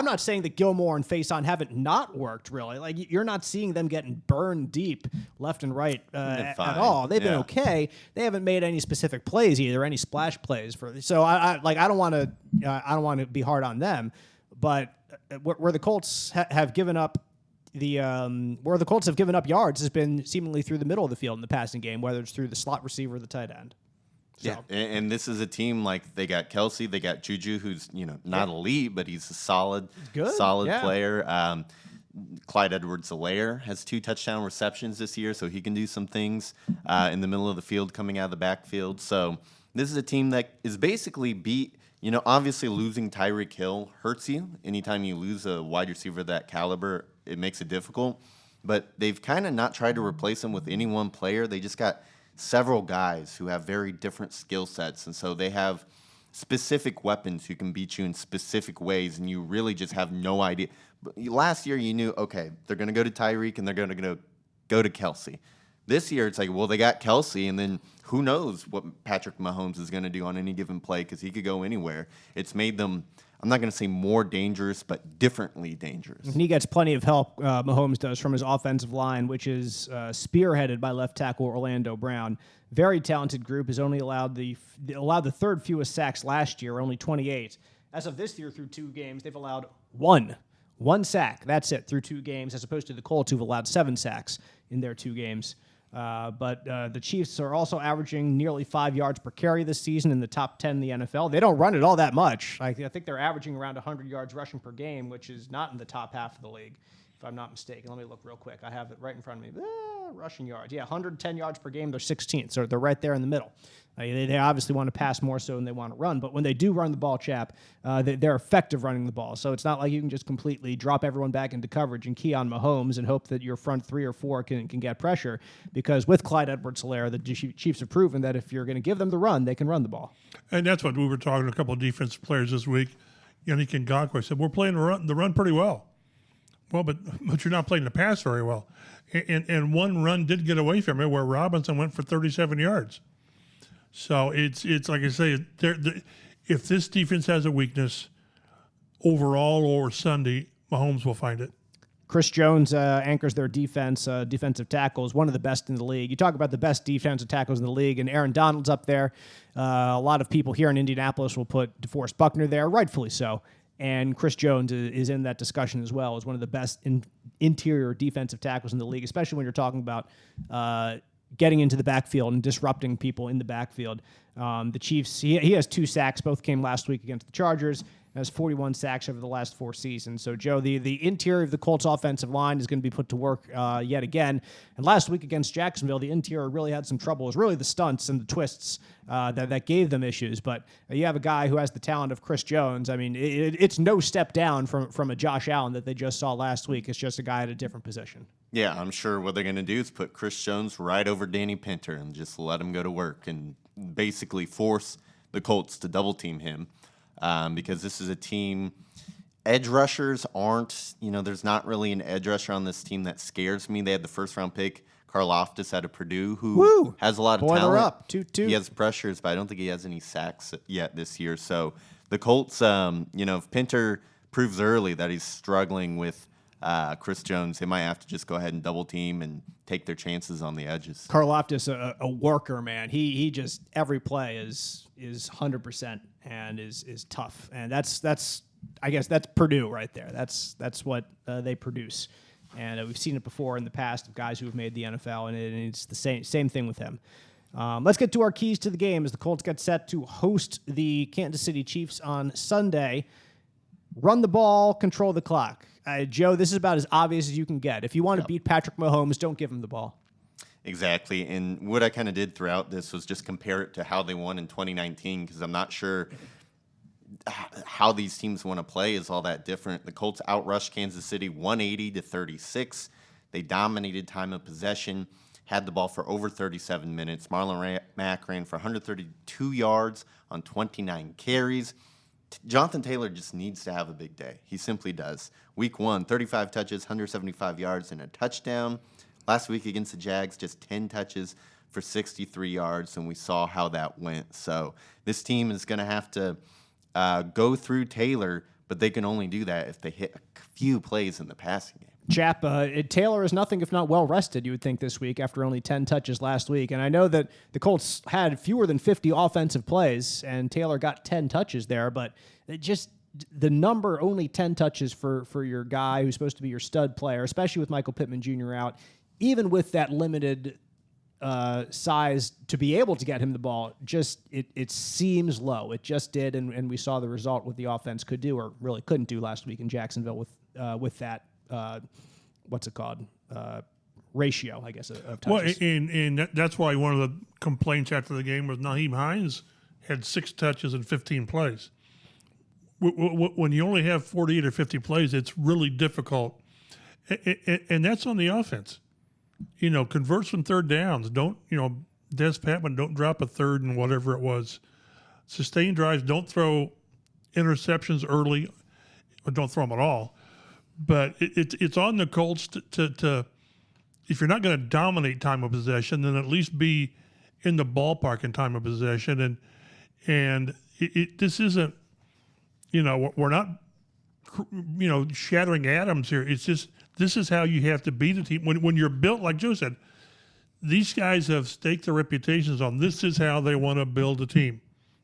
not saying that Gilmore and Faison haven't not worked, really. Like, you're not seeing them getting burned deep left and right at all. They've been okay. They haven't made any specific plays either, any splash plays so I don't want to be hard on them, but where the Colts have given up where the Colts have given up yards has been seemingly through the middle of the field in the passing game, whether it's through the slot receiver or the tight end. So. Yeah, and this is a team like they got Kelce, they got Juju, who's not elite, but he's a solid player. Clyde Edwards-Helaire has 2 touchdown receptions this year, so he can do some things in the middle of the field, coming out of the backfield. So this is a team that is basically beat. Obviously losing Tyreek Hill hurts you. Anytime you lose a wide receiver of that caliber, it makes it difficult. But they've kind of not tried to replace him with any one player. They just got several guys who have very different skill sets, and so they have specific weapons who can beat you in specific ways, and you really just have no idea. But last year, you knew, okay, they're going to go to Tyreek and they're going to go to Kelce. This year, it's like, well, they got Kelce, and then who knows what Patrick Mahomes is going to do on any given play, because he could go anywhere. It's made them, I'm not going to say more dangerous, but differently dangerous. And he gets plenty of help, Mahomes does, from his offensive line, which is spearheaded by left tackle Orlando Brown. Very talented group. Has only allowed the third fewest sacks last year, only 28. As of this year, through 2 games, they've allowed one sack. That's it, through 2 games, as opposed to the Colts, who've allowed 7 sacks in their 2 games. But the Chiefs are also averaging nearly 5 yards per carry this season, in the top 10 in the NFL. They don't run it all that much. I think they're averaging around 100 yards rushing per game, which is not in the top half of the league, if I'm not mistaken. Let me look real quick. I have it right in front of me. Rushing yards. Yeah, 110 yards per game. They're 16th, so they're right there in the middle. They obviously want to pass more so than they want to run, but when they do run the ball, Chap, they're effective running the ball. So it's not like you can just completely drop everyone back into coverage and key on Mahomes and hope that your front 3 or 4 can get pressure, because with Clyde Edwards-Helaire, the Chiefs have proven that if you're going to give them the run, they can run the ball. And that's what we were talking to a couple of defensive players this week. Yannick Ngakoue said, we're playing the run pretty well. Well, but you're not playing the pass very well. And one run did get away from it where Robinson went for 37 yards. So it's like I say, if this defense has a weekness overall or Sunday, Mahomes will find it. Chris Jones anchors their defensive tackles, one of the best in the league. You talk about the best defensive tackles in the league, and Aaron Donald's up there. A lot of people here in Indianapolis will put DeForest Buckner there, rightfully so. And Chris Jones is in that discussion as well as one of the best interior defensive tackles in the league, especially when you're talking about getting into the backfield and disrupting people in the backfield. The Chiefs, he has 2 sacks. Both came last week against the Chargers. Has 41 sacks over the last 4 seasons. So, Joe, the interior of the Colts offensive line is going to be put to work yet again. And last week against Jacksonville, the interior really had some trouble. It was really the stunts and the twists that gave them issues. But you have a guy who has the talent of Chris Jones. I mean, it's no step down from a Josh Allen that they just saw last week. It's just a guy at a different position. Yeah, I'm sure what they're going to do is put Chris Jones right over Danny Pinter and just let him go to work and basically force the Colts to double-team him. Because this is a team, edge rushers aren't, there's not really an edge rusher on this team that scares me. They had the first-round pick, Karlaftis out of Purdue, who has a lot of talent. Up. 2-2. He has pressures, but I don't think he has any sacks yet this year. So the Colts, if Pinter proves early that he's struggling with Chris Jones, they might have to just go ahead and double-team and take their chances on the edges. Karlaftis, a worker, man. He just, every play is 100% and is tough. And that's I guess that's Purdue right there. That's what they produce. And we've seen it before in the past of guys who have made the NFL, and it's the same thing with him. Let's get to our keys to the game as the Colts get set to host the Kansas City Chiefs on Sunday. Run the ball, control the clock. Joe, this is about as obvious as you can get. If you want to beat Patrick Mahomes, don't give him the ball. Exactly. And what I kind of did throughout this was just compare it to how they won in 2019, because I'm not sure how these teams want to play is all that different. The Colts outrushed Kansas City 180-36. They dominated time of possession, had the ball for over 37 minutes. Marlon Mack ran for 132 yards on 29 carries. Jonathan Taylor just needs to have a big day. He simply does. Week 1, 35 touches, 175 yards, and a touchdown. Last week against the Jags, just 10 touches for 63 yards, and we saw how that went. So this team is going to have to go through Taylor, but they can only do that if they hit a few plays in the passing game. Chap, Taylor is nothing if not well-rested, you would think, this week after only 10 touches last week. And I know that the Colts had fewer than 50 offensive plays, and Taylor got 10 touches there, but just the number, only 10 touches for your guy who's supposed to be your stud player, especially with Michael Pittman Jr. out, even with that limited size to be able to get him the ball, just it seems low. It just did, and we saw the result what the offense could do, or really couldn't do last week in Jacksonville with that, what's it called, ratio, I guess, of touches. Well, and that's why one of the complaints after the game was Naheem Hines had 6 touches and 15 plays. When you only have 48 or 50 plays, it's really difficult. And that's on the offense. Convert some third downs. Don't, Des Patman, don't drop a third and whatever it was. Sustain drives. Don't throw interceptions early. Or don't throw them at all. But it's on the Colts to if you're not going to dominate time of possession, then at least be in the ballpark in time of possession. And this isn't, we're not, shattering atoms here. It's just, this is how you have to beat a team. When you're built, like Joe said, these guys have staked their reputations on this is how they want to build a team.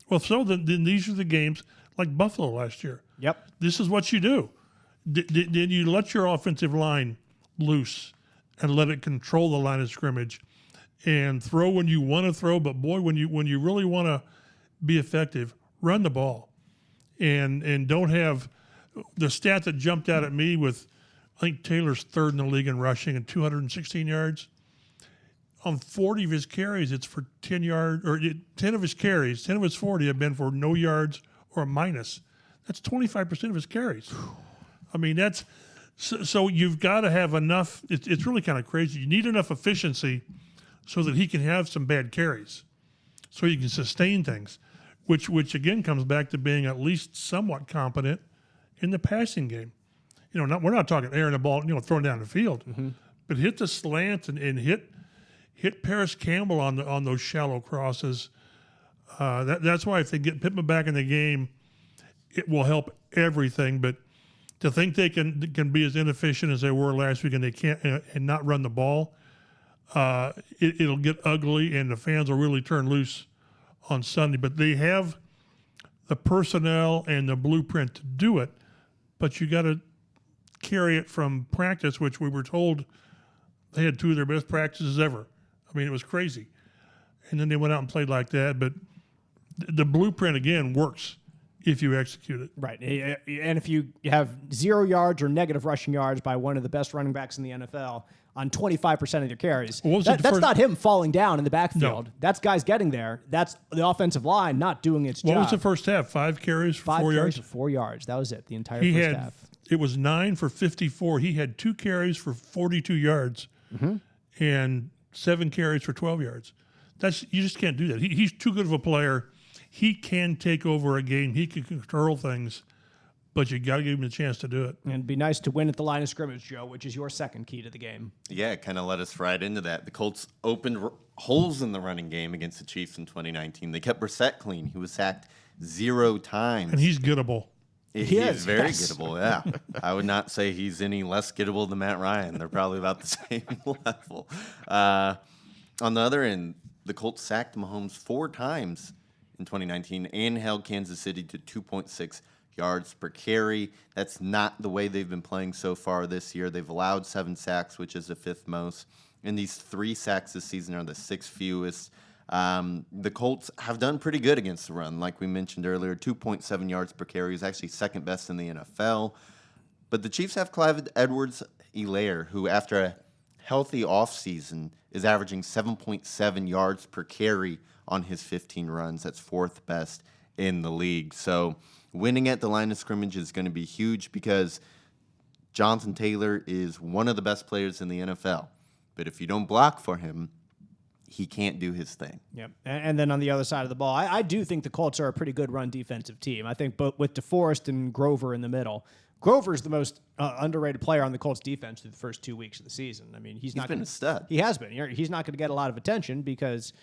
Well, so then these are the games like Buffalo last year. Yep. This is what you do. Then you let your offensive line loose and let it control the line of scrimmage and throw when you want to throw. But, boy, when you really want to be effective, run the ball. And don't have the stat that jumped out at me with, I think Taylor's third in the league in rushing and 216 yards. On 40 of his carries, it's for 10 yards, or 10 of his carries, 10 of his 40 have been for no yards or a minus. That's 25% of his carries. I mean, that's so you've got to have enough. It's really kind of crazy. You need enough efficiency so that he can have some bad carries, so he can sustain things, which again comes back to being at least somewhat competent in the passing game. We're not talking airing the ball, throwing down the field, but hit the slant and hit Paris Campbell on those shallow crosses. That's why if they get Pittman back in the game, it will help everything. But To think they can be as inefficient as they were last week and they can't and not run the ball, it'll get ugly and the fans will really turn loose on Sunday. But they have the personnel and the blueprint to do it, but you got to carry it from practice, which we were told they had 2 of their best practices ever. I mean, it was crazy. And then they went out and played like that. But the blueprint, again, works if you execute it. Right. And if you have 0 yards or negative rushing yards by one of the best running backs in the NFL on 25% of your carries, that's not him falling down in the backfield. No. That's guys getting there. That's the offensive line not doing its job. What was the first half? 5 carries for 4 yards? 5 carries for 4 yards. That was it, the entire first half. It was 9 for 54. He had 2 carries for 42 yards and 7 carries for 12 yards. You just can't do that. He's too good of a player. He can take over a game. He can control things, but you got to give him a chance to do it. And it'd be nice to win at the line of scrimmage, Joe, which is your second key to the game. Yeah, it kind of led us right into that. The Colts opened holes in the running game against the Chiefs in 2019. They kept Brissett clean. He was sacked 0 times. And he's gettable. He's very gettable, yeah. I would not say he's any less gettable than Matt Ryan. They're probably about the same level. On the other end, the Colts sacked Mahomes 4 times in 2019 and held Kansas City to 2.6 yards per carry. That's not the way they've been playing so far this year. They've allowed 7 sacks, which is the 5th most. And these 3 sacks this season are the 6th fewest. The Colts have done pretty good against the run, like we mentioned earlier. 2.7 yards per carry is actually 2nd best in the NFL. But the Chiefs have Clyde Edwards-Helaire, who after a healthy offseason is averaging 7.7 yards per carry on his 15 runs. That's 4th best in the league. So winning at the line of scrimmage is going to be huge because Jonathan Taylor is one of the best players in the NFL. But if you don't block for him, he can't do his thing. Yep. And then on the other side of the ball, I do think the Colts are a pretty good run defensive team. I think both with DeForest and Grover in the middle. Grover's the most underrated player on the Colts defense through the first 2 weeks of the season. I mean, he's been a stud. He has been. He's not going to get a lot of attention because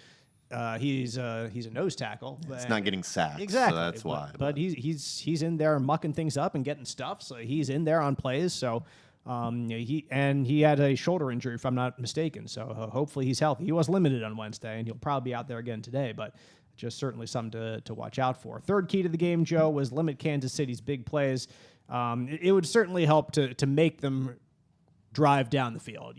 he's a nose tackle. It's not getting sacked. Exactly. So that's why. But he's in there mucking things up and getting stuff. So he's in there on plays. So he had a shoulder injury, if I'm not mistaken. So hopefully he's healthy. He was limited on Wednesday, and he'll probably be out there again today. But just certainly something to watch out for. Third key to the game, Joe, was limit Kansas City's big plays. It would certainly help to make them drive down the field.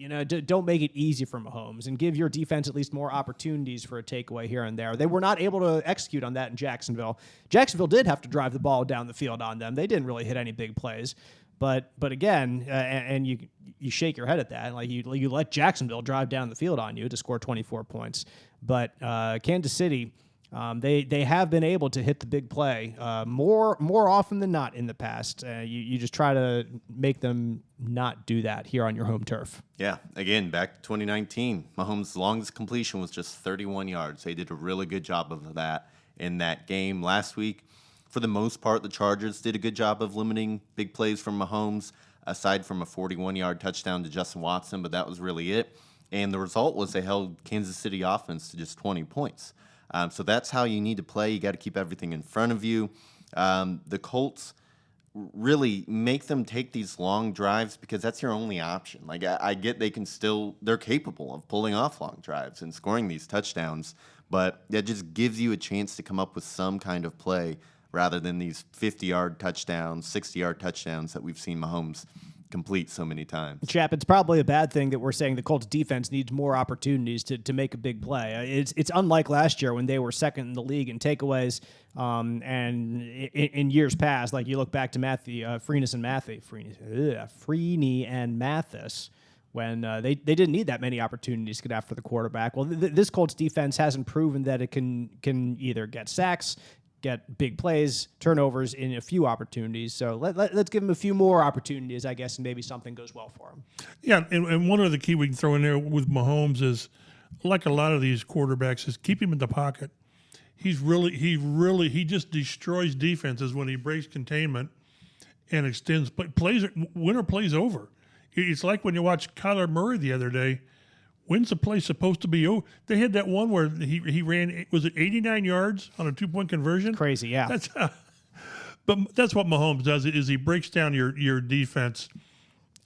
Don't make it easy for Mahomes and give your defense at least more opportunities for a takeaway here and there. They were not able to execute on that in Jacksonville. Jacksonville did have to drive the ball down the field on them. They didn't really hit any big plays. But again, and you shake your head at that, like you let Jacksonville drive down the field on you to score 24 points. But Kansas City, they have been able to hit the big play more often than not in the past. You just try to make them not do that here on your home turf. Yeah, again, back to 2019, Mahomes' longest completion was just 31 yards. They did a really good job of that in that game last week. For the most part, the Chargers did a good job of limiting big plays from Mahomes, aside from a 41-yard touchdown to Justin Watson, but that was really it. And the result was they held Kansas City offense to just 20 points. So that's how you need to play. You got to keep everything in front of you. The Colts really make them take these long drives because that's your only option. Like I get they're capable of pulling off long drives and scoring these touchdowns, but that just gives you a chance to come up with some kind of play rather than these 50-yard touchdowns, 60-yard touchdowns that we've seen Mahomes complete so many times. Chap, it's probably a bad thing that we're saying the Colts defense needs more opportunities to make a big play. It's unlike last year when they were second in the league in takeaways, and in years past, like you look back to Freeney and Mathis, when they didn't need that many opportunities to get after the quarterback. Well, this Colts defense hasn't proven that it can either get sacks, get big plays, turnovers in a few opportunities. So let's give them a few more opportunities, I guess, and maybe something goes well for them. Yeah, and one of the key we can throw in there with Mahomes is, like a lot of these quarterbacks, is keep him in the pocket. He just destroys defenses when he breaks containment and extends plays. Winner plays over. It's like when you watch Kyler Murray the other day. When's the play supposed to be over? They had that one where he ran, was it 89 yards on a 2-point conversion? Crazy, yeah. But that's what Mahomes does, is he breaks down your defense,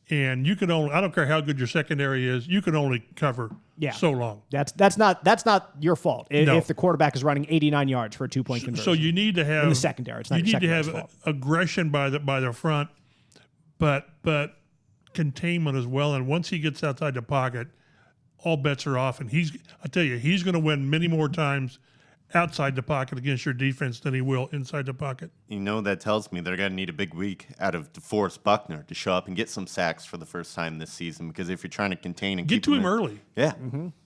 and you can only, I don't care how good your secondary is, you can only cover so long. That's not your fault No. if the quarterback is running 89 yards for a 2-point conversion. So you need to have in the secondary. It's not you your need to secondary's have fault. aggression by the front, but containment as well. And once he gets outside the pocket, all bets are off. And I tell you, he's going to win many more times outside the pocket against your defense than he will inside the pocket. You know, that tells me they're going to need a big week out of DeForest Buckner to show up and get some sacks for the first time this season, because if you're trying to contain and Get keep to him early. Yeah.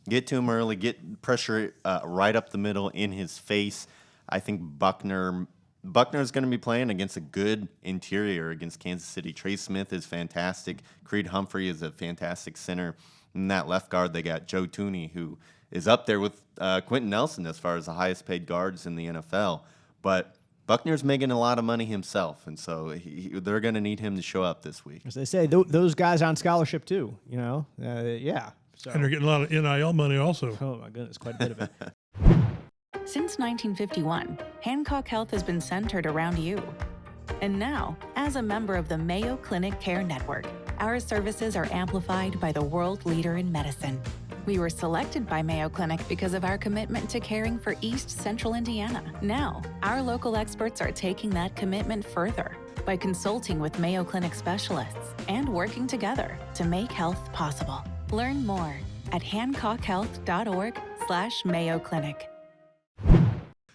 Get to him early, get pressure right up the middle in his face. I think Buckner's going to be playing against a good interior against Kansas City. Trey Smith is fantastic. Creed Humphrey is a fantastic center. In that left guard, they got Joe Tooney, who is up there with Quentin Nelson as far as the highest paid guards in the NFL. But Buckner's making a lot of money himself, and so they're going to need him to show up this week. As they say, those guys on scholarship too, you know? Yeah. So. And they're getting a lot of NIL money also. Oh, my goodness, quite a bit of it. Since 1951, Hancock Health has been centered around you. And now, as a member of the Mayo Clinic Care Network, our services are amplified by the world leader in medicine. We were selected by Mayo Clinic because of our commitment to caring for East Central Indiana. Now, our local experts are taking that commitment further by consulting with Mayo Clinic specialists and working together to make health possible. Learn more at hancockhealth.org/Mayo Clinic.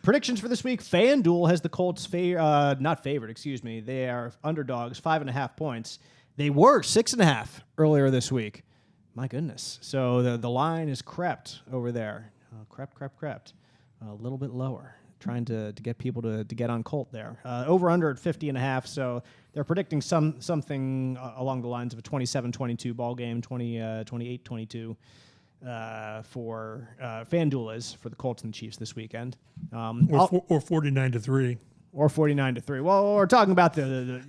Predictions for this week. FanDuel has the Colts not favored, excuse me. They are underdogs, 5.5 points. They were 6.5 earlier this week. My goodness. So the line is crept over there. Crept. A little bit lower. Trying to get people to get on Colt there. Over under at 50.5. So they're predicting something along the lines of a 27-22 ball game, 28-22. For FanDuel is for the Colts and the Chiefs this weekend. Or 49-3. Or 49-3. Well, we're talking about the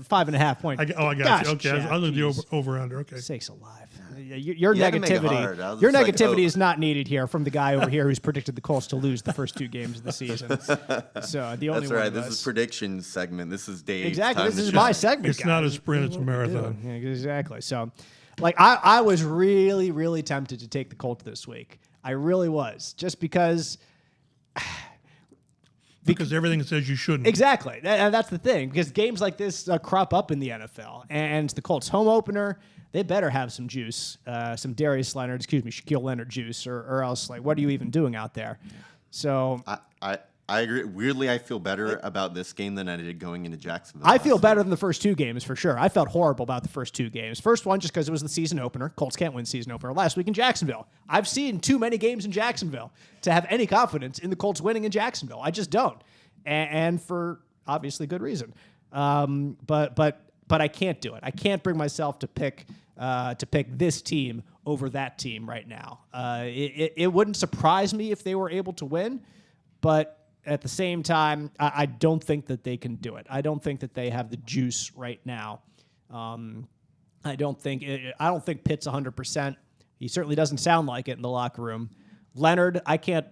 5.5 point. I got Gosh, you. Okay, Jack, I was the geez. over-under. Okay. Sakes alive. Your You had to make it negativity, hard. I was your just like, negativity oh. is not needed here from the guy over here who's predicted the Colts to lose the first 2 games of the season. So the only That's one right. of This us. is predictions segment. This is Dave's Exactly. time This to is shine. my segment. It's guys. not a sprint, it's a This is what we marathon. do. Yeah, exactly. So, like, I was really, really tempted to take the Colts this week. I really was, just because. Because everything says you shouldn't. Exactly. That's the thing, because games like this crop up in the NFL, and the Colts home opener, they better have some juice, some Shaquille Leonard juice, or else, like, what are you even doing out there? So I agree. Weirdly, I feel better about this game than I did going into Jacksonville. I feel better than the first 2 games for sure. I felt horrible about the first 2 games. First one, just because it was the season opener. Colts can't win season opener. Last week in Jacksonville. I've seen too many games in Jacksonville to have any confidence in the Colts winning in Jacksonville. I just don't. And for obviously good reason. But I can't do it. I can't bring myself to pick this team over that team right now. It wouldn't surprise me if they were able to win, but at the same time, I don't think that they can do it. I don't think that they have the juice right now. I don't think Pitt's 100%. He certainly doesn't sound like it in the locker room. Leonard, I can't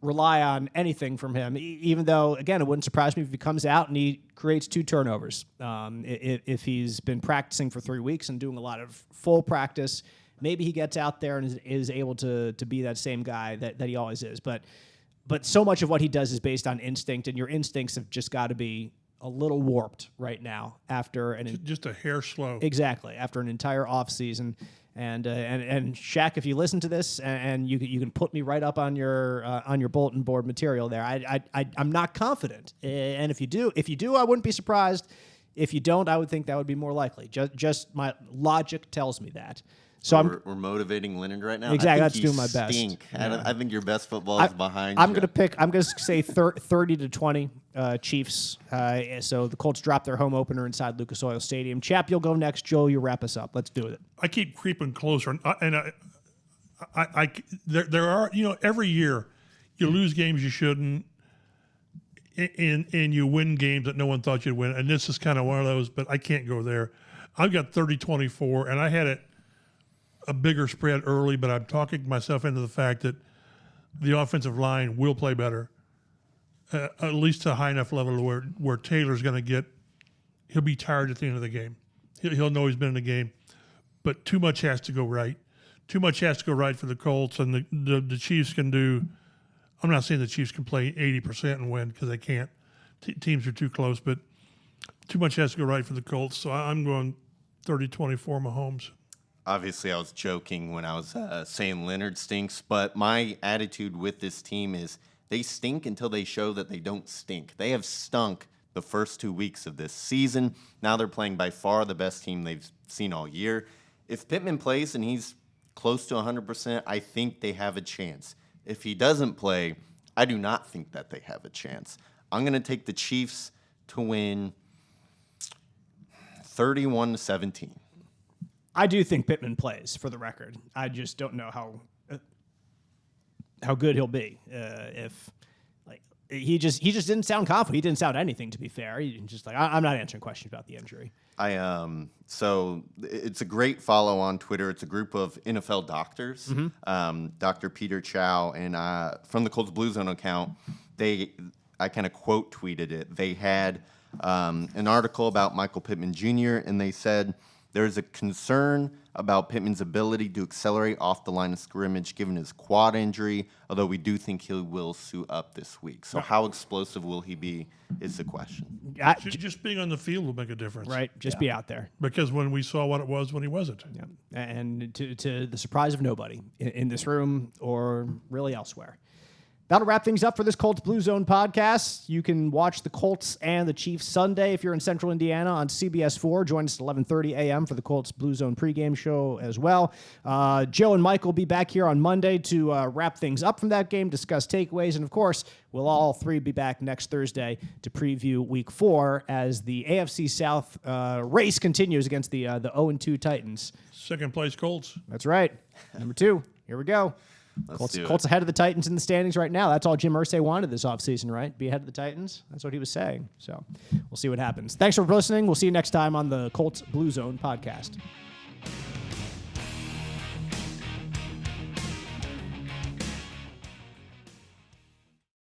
rely on anything from him, even though, again, it wouldn't surprise me if he comes out and he creates 2 turnovers. If he's been practicing for 3 weeks and doing a lot of full practice, maybe he gets out there and is able to be that same guy that he always is. But so much of what he does is based on instinct, and your instincts have just got to be a little warped right now after Just a hair slow. Exactly, after an entire offseason. And Shaq, if you listen to this, and you can put me right up on your bulletin board material there. I'm not confident, and if you do, I wouldn't be surprised. If you don't, I would think that would be more likely. Just my logic tells me that. So we're motivating Leonard right now. Exactly, I think that's doing my best. Stink. Yeah. I think your best football is behind. I'm you. going to say 30-20 Chiefs. So the Colts drop their home opener inside Lucas Oil Stadium. Chap, you'll go next. Joe, you wrap us up. Let's do it. I keep creeping closer, and there are, every year you lose games you shouldn't, and you win games that no one thought you'd win, and this is kind of one of those. But I can't go there. I've got 30-24, and I had it a bigger spread early, but I'm talking myself into the fact that the offensive line will play better. at least to a high enough level where Taylor's going to he'll be tired at the end of the game. He'll know he's been in the game, but too much has to go right. Too much has to go right for the Colts, and the Chiefs can do. I'm not saying the Chiefs can play 80% and win because they can't. Teams are too close, but too much has to go right for the Colts. So I'm going 30-24 Mahomes. Obviously, I was joking when I was saying Leonard stinks, but my attitude with this team is they stink until they show that they don't stink. They have stunk the first 2 weeks of this season. Now they're playing by far the best team they've seen all year. If Pittman plays and he's close to 100%, I think they have a chance. If he doesn't play, I do not think that they have a chance. I'm going to take the Chiefs to win 31-17. I do think Pittman plays, for the record. I just don't know how good he'll be. If like he just didn't sound confident. He didn't sound anything, to be fair. He just like I'm not answering questions about the injury. So it's a great follow on Twitter. It's a group of NFL doctors, Dr. Peter Chow, and from the Colts Blue Zone account, I kind of quote tweeted it. They had an article about Michael Pittman Jr., and they said, there's a concern about Pittman's ability to accelerate off the line of scrimmage given his quad injury, although we do think he will suit up this week. So how explosive will he be is the question. Just being on the field will make a difference. Right, just be out there. Because when we saw what it was when he wasn't. Yeah. And to the surprise of nobody in this room or really elsewhere. That'll wrap things up for this Colts Blue Zone podcast. You can watch the Colts and the Chiefs Sunday if you're in Central Indiana on CBS 4. Join us at 11:30 a.m. for the Colts Blue Zone pregame show as well. Joe and Mike will be back here on Monday to wrap things up from that game, discuss takeaways, and of course, we'll all three be back next Thursday to preview Week 4 as the AFC South race continues against the 0-2 Titans. Second place Colts. That's right. Number 2. Here we go. Colts ahead of the Titans in the standings right now. That's all Jim Irsay wanted this offseason, right? Be ahead of the Titans. That's what he was saying. So we'll see what happens. Thanks for listening. We'll see you next time on the Colts Blue Zone podcast.